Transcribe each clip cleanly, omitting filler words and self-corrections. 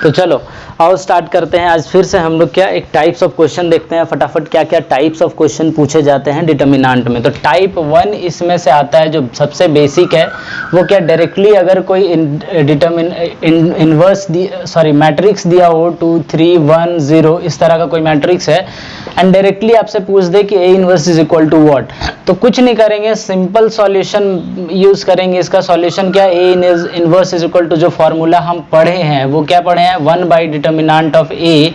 तो चलो आओ स्टार्ट करते हैं। आज फिर से हम लोग क्या एक टाइप्स ऑफ क्वेश्चन देखते हैं फटाफट, क्या क्या टाइप्स ऑफ क्वेश्चन पूछे जाते हैं डिटर्मिनेंट में। तो टाइप 1 इसमें से आता है, जो सबसे बेसिक है वो क्या, डायरेक्टली अगर कोई इनवर्स मैट्रिक्स दिया हो 2 3 1 0 इस तरह का कोई मैट्रिक्स है एंड डायरेक्टली आपसे पूछ दे कि A inverse is equal to what, तो कुछ नहीं करेंगे, सिंपल सॉल्यूशन यूज करेंगे। इसका सॉल्यूशन क्या, A inverse is equal to जो फॉर्मूला हम पढ़े हैं वो क्या पढ़े हैं, 1 by determinant of A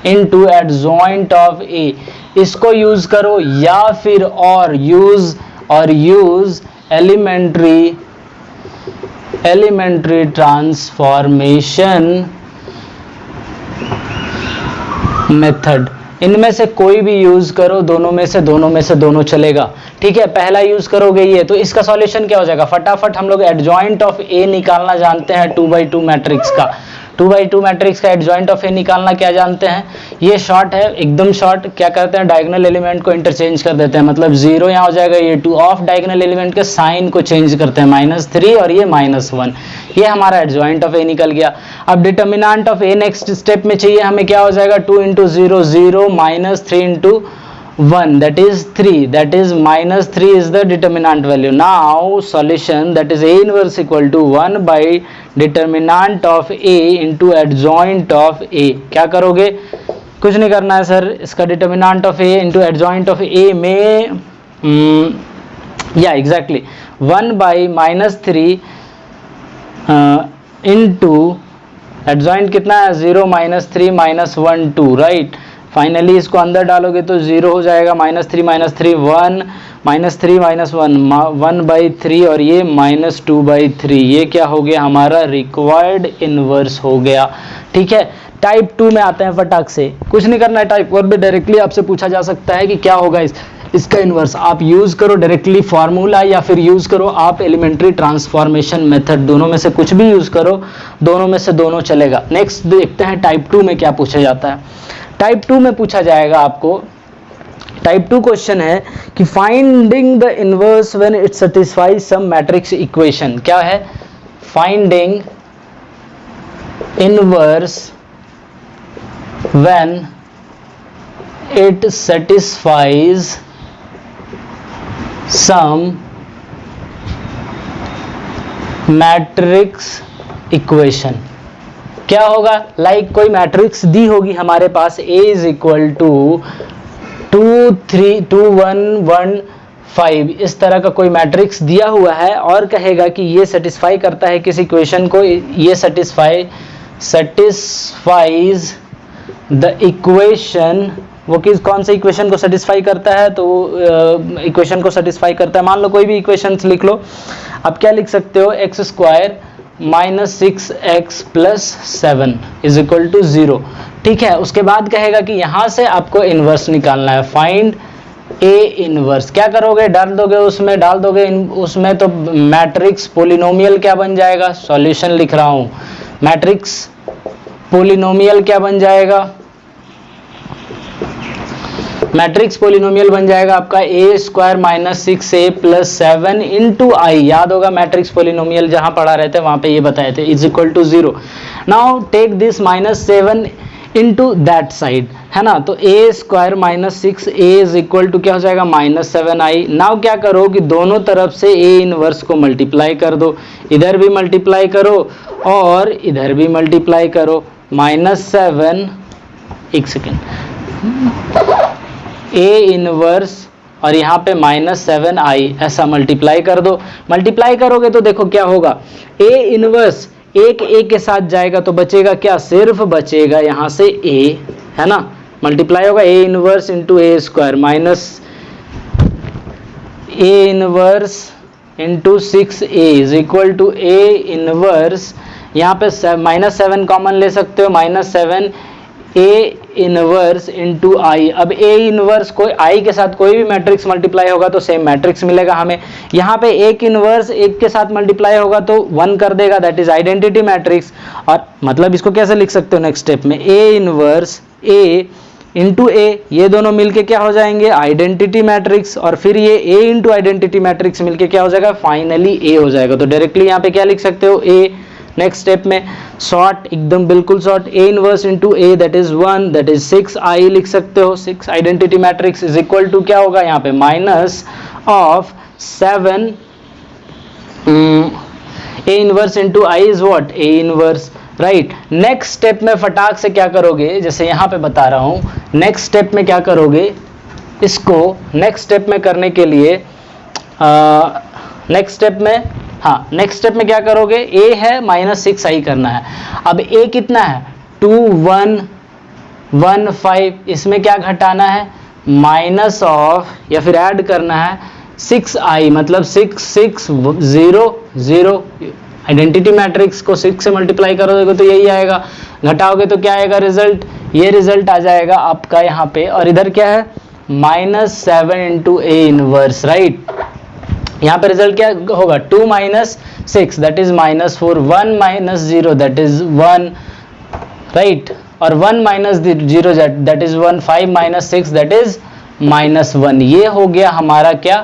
into adjoint of A, इसको यूज करो या फिर और यूज एलिमेंट्री ट्रांसफॉर्मेशन मेथड। इनमें से कोई भी यूज करो, दोनों में से दोनों चलेगा। ठीक है, पहला यूज करोगे ये, तो इसका सॉल्यूशन क्या हो जाएगा, फटाफट हम लोग एडजॉइंट ऑफ ए निकालना जानते हैं 2/2 मैट्रिक्स का। 2/2 मैट्रिक्स का एडजॉइंट ऑफ ए निकालना क्या जानते हैं, ये शॉर्ट है एकदम शॉर्ट। क्या करते हैं, डायगोनल एलिमेंट को इंटरचेंज कर देते हैं, मतलब 0 यहाँ हो जाएगा, ये 2 ऑफ डायगोनल एलिमेंट के साइन को चेंज करते हैं, -3 और ये -1, ये हमारा एडजॉइंट ऑफ ए निकल गया। अब determinant of A next step में चाहिए हमें, क्या हो जाएगा, 2 × 0 0 -3 × 1 that is 3, that is -3 is the determinant value. Now solution, that is a inverse equal to 1 by determinant of a into adjoint of a। क्या करोगे, कुछ नहीं करना है सर, इसका determinant of a into adjoint of a में या exactly 1 by -3 into adjoint कितना है, 0 -3 -1 2, राइट। फाइनली इसको अंदर डालोगे तो 0 हो जाएगा, -3 -3 1 -3 -1 1/3 और ये -2/3, ये क्या हो गया हमारा रिक्वायर्ड इनवर्स हो गया। ठीक है, टाइप 2 में आते हैं फटाक से, कुछ नहीं करना है। टाइप 1 में डायरेक्टली आपसे पूछा जा सकता है कि क्या होगा इसका इनवर्स, आप यूज करो डायरेक्टली फॉर्मूला या फिर यूज करो आप एलिमेंट्री ट्रांसफॉर्मेशन मेथड, दोनों में से कुछ भी यूज करो, दोनों में से दोनों चलेगा। नेक्स्ट देखते हैं टाइप 2 में क्या पूछा जाता है। टाइप 2 में पूछा जाएगा आपको, टाइप 2 क्वेश्चन है कि finding the inverse when it satisfies some matrix equation. क्या है, finding inverse when it satisfies some matrix equation. क्या होगा, लाइक कोई मैट्रिक्स दी होगी हमारे पास, A इज इक्वल टू 2 3 2 1 1 5, इस तरह का कोई मैट्रिक्स दिया हुआ है और कहेगा कि ये सेटिस्फाई करता है किस इक्वेशन को, ये सेटिस्फाइज द इक्वेशन, वो किस कौन से इक्वेशन को सेटिस्फाई करता है, तो इक्वेशन को सेटिस्फाई करता है, मान लो कोई भी इक्वेशंस लिख लो। अब क्या लिख सकते हो, x² -6x + 7 is equal to 0। ठीक है, उसके बाद कहेगा कि यहां से आपको इनवर्स निकालना है, फाइंड ए इनवर्स। क्या करोगे, डाल दोगे उसमें तो मैट्रिक्स पोलिनोमियल क्या बन जाएगा, सॉल्यूशन लिख रहा हूं, मैट्रिक्स पोलिनोमियल क्या बन जाएगा, मैट्रिक्स पोलिनोमियल बन जाएगा आपका a² -6a + 7 × i। याद होगा मैट्रिक्स पोलिनोमियल जहां पढ़ा रहे थे वहां पे ये बताए थे, is equal to 0। Now take this -7 into that side, है ना, तो a² -6a is equal to क्या हो जाएगा, -7i। नाउ क्या करो कि दोनों तरफ से a इनवर्स को मल्टीप्लाई कर दो, इधर भी मल्टीप्लाई करो और इधर भी मल्टीप्लाई करो, -7 एक सेकेंड, A इनवर्स और यहाँ पे -7i ऐसा मल्टीप्लाई कर दो। मल्टीप्लाई करोगे तो देखो क्या होगा, A इनवर्स एक A के साथ जाएगा तो बचेगा क्या, सिर्फ बचेगा यहाँ से A, है ना, मल्टीप्लाई होगा A inverse into A² minus A inverse into 6A is equal to A inverse, यहाँ पे -7 कॉमन ले सकते हो, -7 A इनवर्स इंटू आई। अब A इनवर्स कोई I के साथ कोई भी मैट्रिक्स मल्टीप्लाई होगा तो सेम मैट्रिक्स मिलेगा हमें। यहाँ पे एक इनवर्स एक के साथ मल्टीप्लाई होगा तो 1 कर देगा, दैट इज आइडेंटिटी मैट्रिक्स। और मतलब इसको कैसे लिख सकते हो नेक्स्ट स्टेप में, A inverse A into A, ये दोनों मिलके क्या हो जाएंगे, आइडेंटिटी मैट्रिक्स, और फिर ये A इंटू आइडेंटिटी मैट्रिक्स मिलके क्या हो जाएगा, फाइनली A हो जाएगा। तो डायरेक्टली यहाँ पे क्या लिख सकते हो, A नेक्स्ट स्टेप में शॉर्ट, एकदम बिल्कुल short, A inverse into A that is 1 that is 6 I लिख सकते हो। 6 identity matrix is equal to क्या होगा यहाँ पे minus of 7 A inverse into I is what A inverse, right. Next step में फटाक से क्या करोगे, जैसे यहाँ पे बता रहा हूँ, नेक्स्ट स्टेप में क्या करोगे, इसको नेक्स्ट स्टेप में करने के लिए नेक्स्ट स्टेप में, हाँ नेक्स्ट स्टेप में क्या करोगे, a है माइनस 6 आई करना है। अब a कितना है 2 1 1 5, इसमें क्या घटाना है माइनस ऑफ या फिर ऐड करना है 6 आई, मतलब 6 6 0 0। आइडेंटिटी मैट्रिक्स को 6 से मल्टीप्लाई करोगे तो यही आएगा, घटाओगे तो क्या आएगा रिजल्ट, ये रिजल्ट आ जाएगा आपका यहाँ पे। और इधर क्या है माइनस 7 इंटू ए इनवर्स, राइट। यहाँ पे रिजल्ट क्या होगा 2 minus 6 that is minus 4, 1 minus 0 that is 1, right, और 1 minus 0 that is 1, 5 minus 6 that is minus 1। ये हो गया हमारा क्या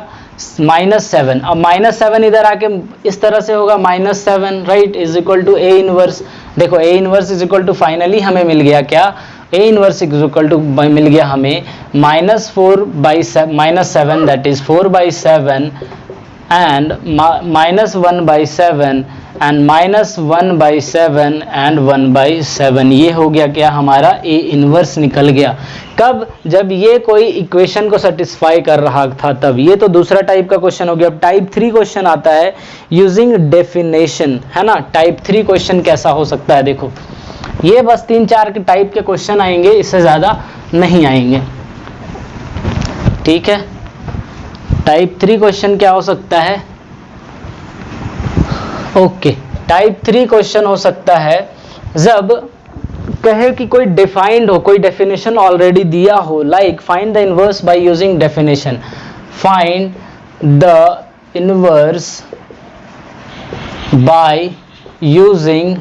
माइनस 7। अब माइनस 7 इधर आके इस तरह से होगा minus 7, right, is equal to A inverse. देखो A inverse is equal to finally हमें मिल गया क्या, A inverse is equal to मिल गया हमें minus 7 that is 4/7 and minus 1/7 and minus 1/7 and 1/7। ये हो गया क्या हमारा ए इनवर्स निकल गया। कब, जब ये कोई इक्वेशन को सेटिस्फाई कर रहा था तब। ये तो दूसरा टाइप का क्वेश्चन हो गया। अब टाइप 3 क्वेश्चन आता है यूजिंग डेफिनेशन, है ना। टाइप 3 क्वेश्चन कैसा हो सकता है, देखो ये बस 3-4 के टाइप के क्वेश्चन आएंगे, इससे ज्यादा नहीं आएंगे, ठीक है। टाइप 3 क्वेश्चन क्या हो सकता है, ओके टाइप 3 क्वेश्चन हो सकता है जब कहे कि कोई डिफाइंड हो, कोई डेफिनेशन ऑलरेडी दिया हो, like find the inverse by using definition, find the inverse by using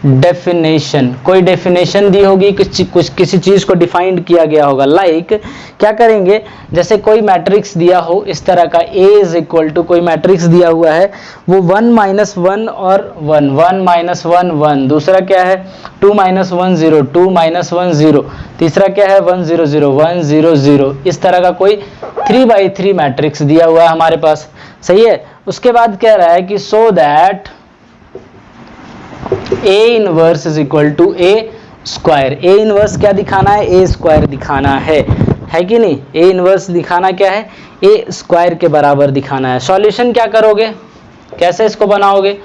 definition. कोई डेफिनेशन दी होगी, कुछ किसी चीज को डिफाइंड किया गया होगा। लाइक क्या करेंगे, जैसे कोई मैट्रिक्स दिया हो इस तरह का, A इज इक्वल टू कोई मैट्रिक्स दिया हुआ है, वो 1 माइनस 1 और 1, 1 माइनस 1 1, दूसरा क्या है 2 माइनस 1 0, 2 माइनस 1 0, तीसरा क्या है 1 0 0 1 0 0। इस तरह का कोई 3/3 मैट्रिक्स दिया हुआ है हमारे पास, सही है। उसके बाद कह रहा है कि so that A inverse is equal to A square. A inverse क्या दिखाना है, A स्क्वायर दिखाना है कि नहीं। A इनवर्स दिखाना क्या है, A स्क्वायर के बराबर दिखाना है। सॉल्यूशन क्या करोगे, कैसे इसको बनाओगे,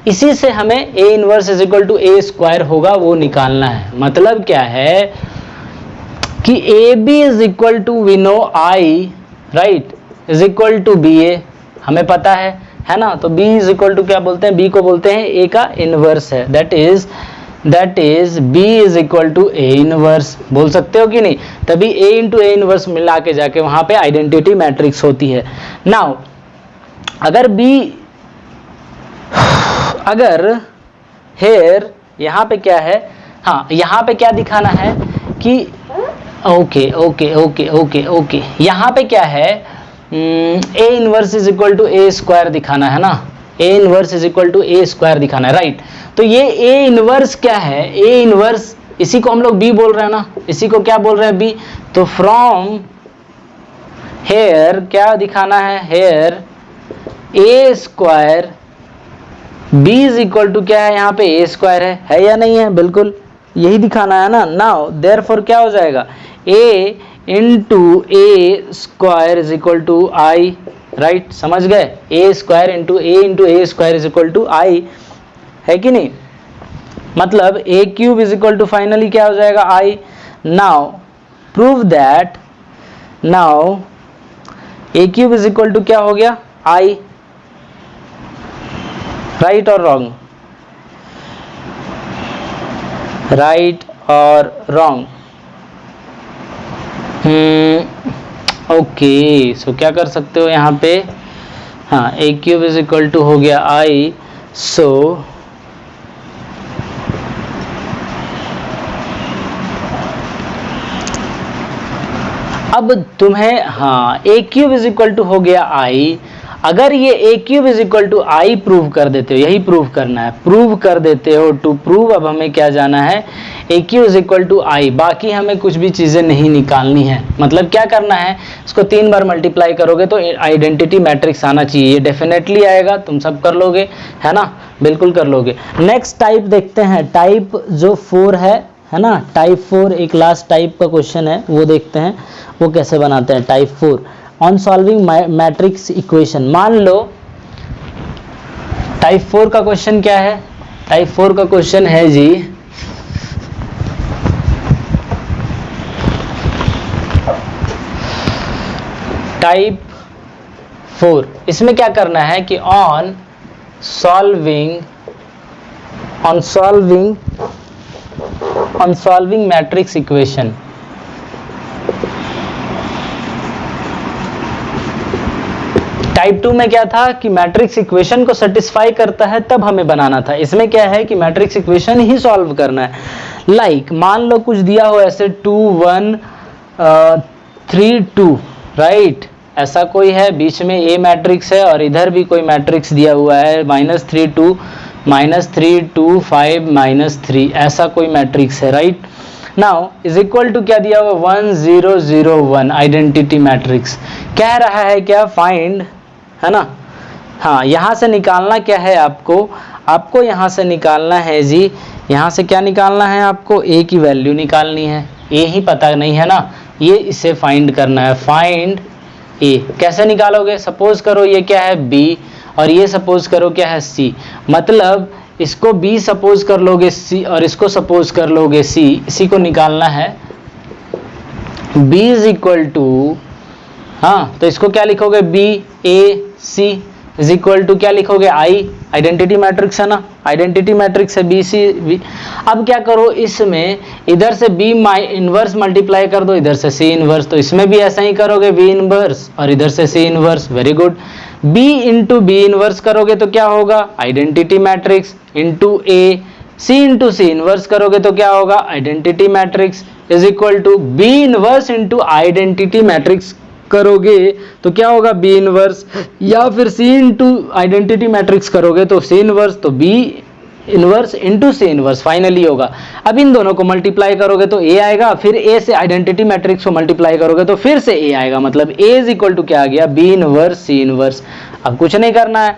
इसी से हमें A inverse is equal to A square होगा वो निकालना है। मतलब क्या है कि AB is equal to we know I, right, is equal to BA हमें पता है ना। तो B इज इक्वल टू क्या बोलते हैं, B को बोलते हैं A का इनवर्स है, that is B is equal to A inverse, बोल सकते हो कि नहीं। तभी A इंटू A इनवर्स मिला के जाके वहां पे आइडेंटिटी मैट्रिक्स होती है। नाउ अगर हेयर यहाँ पे क्या है, हाँ यहाँ पे क्या दिखाना है कि ओके यहाँ पे क्या है A inverse is equal to A square दिखाना है ना, A inverse is equal to A square दिखाना है, राइट। तो ये A इनवर्स क्या है, A इनवर्स इसी को हम लोग B बोल रहे हैं ना, इसी को क्या बोल रहे हैं B। तो फ्रॉम हेयर क्या दिखाना है, here A square B is equal to क्या है, यहाँ पे A स्क्वायर है या नहीं है, बिल्कुल यही दिखाना है ना। नाउ देयरफॉर क्या हो जाएगा, A into A square is equal to I, right, समझ गए। A square into A square is equal to I है कि नहीं। मतलब A cube is equal to finally क्या हो जाएगा I। Now prove that, now A cube is equal to क्या हो गया I, राइट और रॉन्ग, राइट और रॉन्ग। ओके सो क्या कर सकते हो यहाँ पे, हाँ A cube is equal to हो गया I। सो अब तुम्हें, हाँ A cube is equal to हो गया I। अगर ये a cube is equal to I prove कर देते हो, यही प्रूव करना है, प्रूव कर देते हो, टू प्रूव अब हमें क्या जाना है, a cube is equal to I, बाकी हमें कुछ भी चीजें नहीं निकालनी है। मतलब क्या करना है, इसको 3 बार मल्टीप्लाई करोगे तो आइडेंटिटी मैट्रिक्स आना चाहिए, ये डेफिनेटली आएगा, तुम सब कर लोगे, है ना, बिल्कुल कर लोगे। नेक्स्ट टाइप देखते हैं, टाइप जो 4 है ना, टाइप 4 एक लास्ट टाइप का क्वेश्चन है, वो देखते हैं वो कैसे बनाते हैं। Type 4 on solving matrix equation. मान लो टाइप 4 का क्वेश्चन क्या है, टाइप 4 का क्वेश्चन है जी, टाइप 4, इसमें क्या करना है कि on solving matrix equation, type 2 में क्या था कि मैट्रिक्स इक्वेशन को सेटिस्फाई करता है तब हमें बनाना था, इसमें क्या है कि मैट्रिक्स इक्वेशन ही सॉल्व करना है। लाइक मान लो कुछ दिया हो ऐसे 2 1 3 2, राइट, ऐसा कोई है, बीच में ए मैट्रिक्स है और इधर भी कोई मैट्रिक्स दिया हुआ है -3 2 -3 2 5 -3, ऐसा कोई मैट्रिक्स है, right. Now is equal to क्या दिया हुआ 1 0 0 1, आइडेंटिटी मैट्रिक्स कह रहा है क्या, फाइंड, है ना। हाँ, यहाँ से निकालना क्या है आपको यहाँ से निकालना है जी, यहाँ से क्या निकालना है आपको, ए की वैल्यू निकालनी है, ए ही पता नहीं है ना, ये इसे फाइंड करना है, फाइंड ए। कैसे निकालोगे, सपोज करो ये क्या है बी और ये सपोज करो क्या है सी, मतलब इसको बी सपोज कर लोगे सी और इसको सपोज कर लोगे सी, इसी को निकालना है। b इज इक्वल टू, हाँ तो इसको क्या लिखोगे, B A C is equal to क्या लिखोगे, आई, आइडेंटिटी मैट्रिक्स है ना, आइडेंटिटी मैट्रिक्स है बी सी बी। अब क्या करो, इसमें इधर से बी इनवर्स मल्टीप्लाई कर दो, इधर से सी इनवर्स, तो इसमें भी ऐसा ही करोगे, बी इनवर्स और इधर से C inverse, very good. B into B inverse करोगे तो क्या होगा, identity matrix, into A, C into C inverse करोगे तो क्या होगा, identity matrix, is equal to B inverse into identity matrix करोगे तो क्या होगा, बी इनवर्स, या फिर सी इंटू आइडेंटिटी मैट्रिक्स करोगे तो सी इनवर्स, तो B inverse into C inverse finally होगा। अब इन दोनों को मल्टीप्लाई करोगे तो ए आएगा, फिर ए से आइडेंटिटी मैट्रिक्स को मल्टीप्लाई करोगे तो फिर से ए आएगा, मतलब ए इज इक्वल टू क्या आ गया, बी इनवर्स सी इनवर्स। अब कुछ नहीं करना है,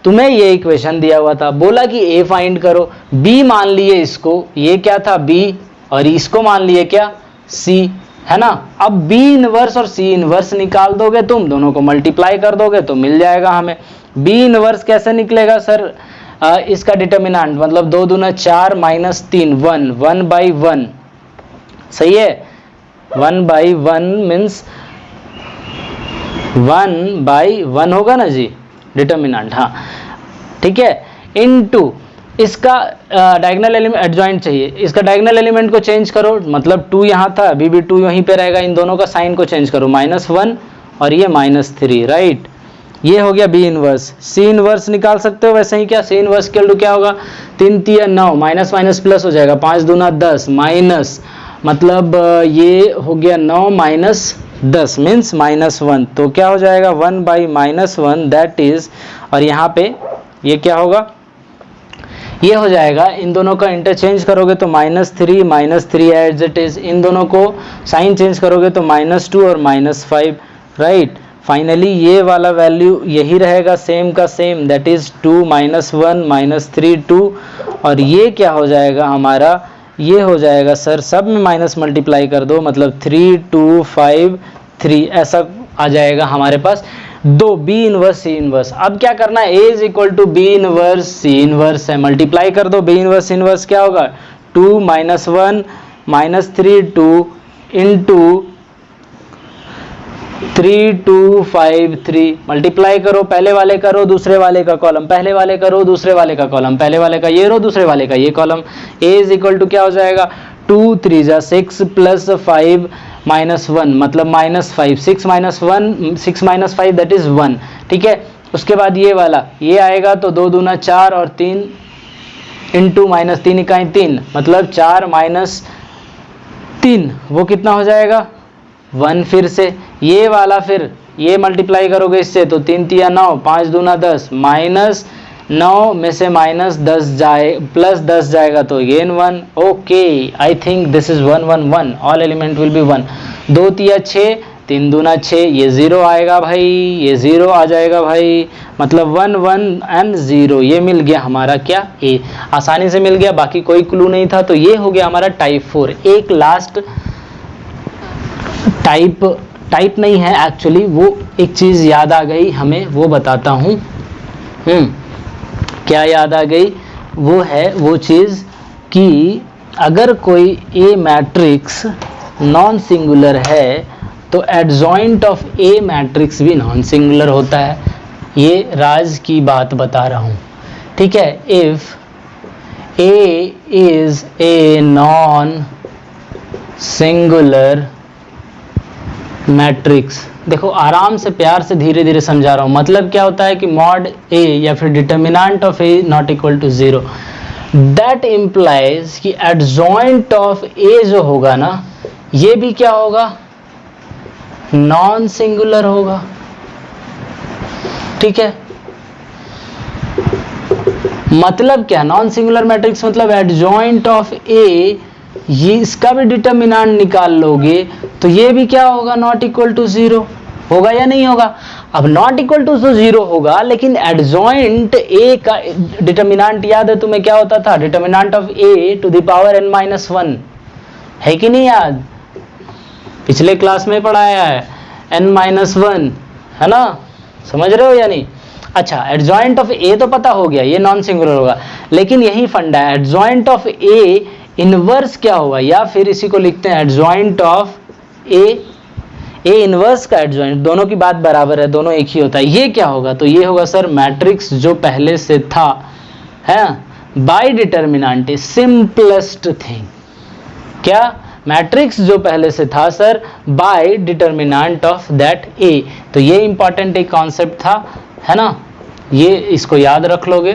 तुम्हें ये इक्वेशन दिया हुआ था, बोला कि ए फाइंड करो, बी मान लिए इसको, ये क्या था बी और इसको मान लिए क्या सी, है ना। अब बी इनवर्स और सी इनवर्स निकाल दोगे तुम, दोनों को मल्टीप्लाई कर दोगे तो मिल जाएगा हमें। बी इनवर्स कैसे निकलेगा सर, इसका डिटर्मिनेंट मतलब 2 दूना 4 -3 1 1/1, सही है, 1/1 मीन्स 1/1 होगा ना जी डिटर्मिनेंट, हाँ ठीक है, इनटू इसका डायगोनल एलिमेंट एडजॉइंट चाहिए, इसका डायगोनल एलिमेंट को चेंज करो, मतलब 2 यहाँ था, अभी भी 2 यहीं पे रहेगा, इन दोनों का साइन को चेंज करो, -1 और ये -3, राइट, ये हो गया बी इनवर्स। सी इनवर्स निकाल सकते हो वैसे ही, क्या सी इनवर्स के लिए क्या होगा, 3 3 9 माइनस माइनस प्लस हो जाएगा, 5 दूना 10 माइनस, मतलब ये हो गया 9 माइनस 10 मीन्स -1, तो क्या हो जाएगा 1/-1 दैट इज, और यहाँ पे ये क्या होगा, ये हो जाएगा, इन दोनों का इंटरचेंज करोगे तो -3 एज इट इज, इन दोनों को साइन चेंज करोगे तो -2 और -5, राइट। फाइनली ये वाला वैल्यू यही रहेगा सेम का सेम, दैट इज 2 -1 -3 2, और ये क्या हो जाएगा हमारा, ये हो जाएगा सर सब में माइनस मल्टीप्लाई कर दो, मतलब 3 2 5 3 ऐसा आ जाएगा हमारे पास, 2 बी इनवर्स सी इनवर्स। अब क्या करना है, A is equal to B inverse C inverse है, मल्टीप्लाई कर दो, बी इनवर्स इनवर्स क्या होगा 2 -1 -3 2 इंटू 3 2 5 3, मल्टीप्लाई करो, पहले वाले करो दूसरे वाले का कॉलम, पहले वाले करो दूसरे वाले का कॉलम, पहले वाले का ये रो दूसरे वाले का ये column, A is equal to क्या हो जाएगा 2 3 6 प्लस 5 -1 मतलब -5, 6 -1 6 -5 दैट इज 1, ठीक है। उसके बाद ये वाला ये आएगा तो 2 दूना 4 और 3 इंटू -3 इकाई 3, मतलब 4 -3 वो कितना हो जाएगा 1, फिर से ये वाला फिर ये मल्टीप्लाई करोगे इससे तो 3 तिया 9, 5 दूना 10, माइनस 9 में से माइनस 10 जाए प्लस 10 जाएगा तो again 1. Okay, I think this is 1 1 1, all element will be 1. 2 तिया 6, 3 दूना 6, ये 0 आएगा भाई, ये 0 आ जाएगा भाई, मतलब 1 1 एंड 0. ये मिल गया हमारा क्या, ए. आसानी से मिल गया, बाकी कोई क्लू नहीं था. तो ये हो गया हमारा टाइप 4. एक लास्ट टाइप नहीं है एक्चुअली, वो एक चीज याद आ गई हमें, वो बताता हूँ. क्या याद आ गई, वो है वो चीज कि अगर कोई ए मैट्रिक्स नॉन सिंगुलर है तो एडजॉइंट ऑफ ए मैट्रिक्स भी नॉन सिंगुलर होता है. ये राज की बात बता रहा हूँ, ठीक है. If A is a non singular matrix, देखो आराम से प्यार से धीरे धीरे समझा रहा हूँ. मतलब क्या होता है कि मॉड ए या फिर determinant of A not equal to 0, that implies कि एडजॉइंट ऑफ ए जो होगा ना, ये भी क्या होगा, नॉन सिंगुलर होगा. ठीक है, मतलब क्या, नॉन सिंगुलर मैट्रिक्स मतलब एडजॉइंट ऑफ ए, ये इसका भी डिटर्मिनेंट निकाल लोगे तो ये भी क्या होगा, नॉट इक्वल टू 0 होगा या नहीं होगा. अब नॉट इक्वल टू 0 होगा, लेकिन एडजॉइंट ए का डिटर्मिनेंट याद है तुम्हें क्या होता था, determinant of A to the power n-1 है कि नहीं याद, पिछले क्लास में पढ़ाया है, n-1 है ना, समझ रहे हो या नहीं. अच्छा, एडजॉइंट ऑफ ए तो पता हो गया, ये नॉन सिंगुलर होगा, लेकिन यही फंडा है, एडजॉइंट ऑफ ए इनवर्स क्या होगा, या फिर इसी को लिखते हैं एडजॉइंट ऑफ ए इनवर्स का एडजॉइंट, दोनों की बात बराबर है, दोनों एक ही होता है. ये क्या होगा, तो ये होगा सर मैट्रिक्स जो पहले से था, है बाय डिटर्मिनेंट, सिंपलेस्ट थिंग. क्या, मैट्रिक्स जो पहले से था sir by determinant of that A. तो ये इंपॉर्टेंट एक कॉन्सेप्ट था, है ना. ये इसको याद रख लोगे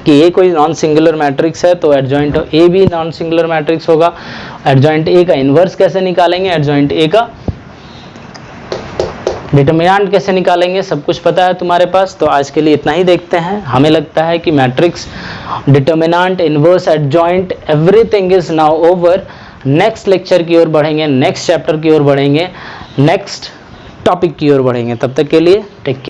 कि ये कोई नॉन सिंगुलर मैट्रिक्स है तो एडजॉइंट ऑफ ए भी नॉन सिंगुलर मैट्रिक्स होगा. एडजॉइंट ए का इनवर्स कैसे निकालेंगे, एडजॉइंट ए का डिटर्मिनेंट कैसे निकालेंगे, सब कुछ पता है तुम्हारे पास. तो आज के लिए इतना ही देखते हैं. हमें लगता है कि matrix, determinant, inverse, adjoint, everything is now over. Next lecture की ओर बढ़ेंगे, नेक्स्ट चैप्टर की ओर बढ़ेंगे, नेक्स्ट टॉपिक की ओर बढ़ेंगे. तब तक के लिए टेक केयर.